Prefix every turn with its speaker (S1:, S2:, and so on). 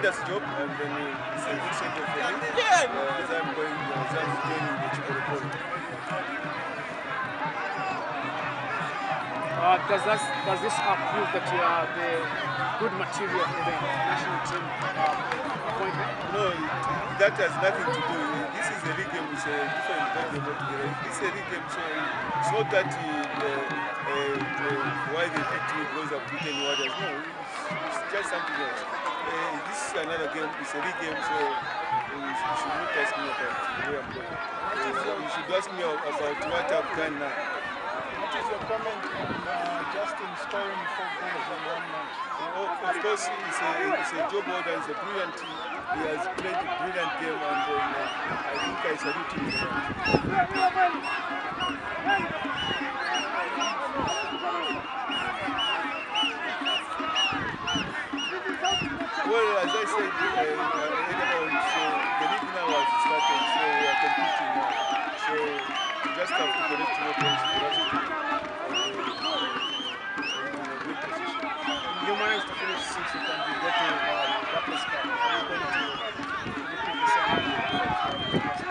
S1: tremendous job, and then it's a good center for me. As I'm going, as I'm joining the Chipolopolo.
S2: Does this prove that you are the good material for the national team appointment?
S1: No, that has nothing to do. This is a league game, it's a different game altogether. This is a league game, so it's not that why they picked me because I've beaten others. No, it's just something else. This is another game, it's a league game, so you should not ask me about where I'm going. You should ask me about what I've done now.
S3: What is your comment on Justin scoring 4 goals in 1 match?
S1: Of course, it's a job order, it's a brilliant team. He has played a brilliant game, and I think I salute him for that. Well, as I said earlier on, so the league now has started, so we are competing now. So we just have to collect more points for us to be in a good position.
S2: You managed to finish 6th and you get to Barclays Cup. Are you going to repeat the same?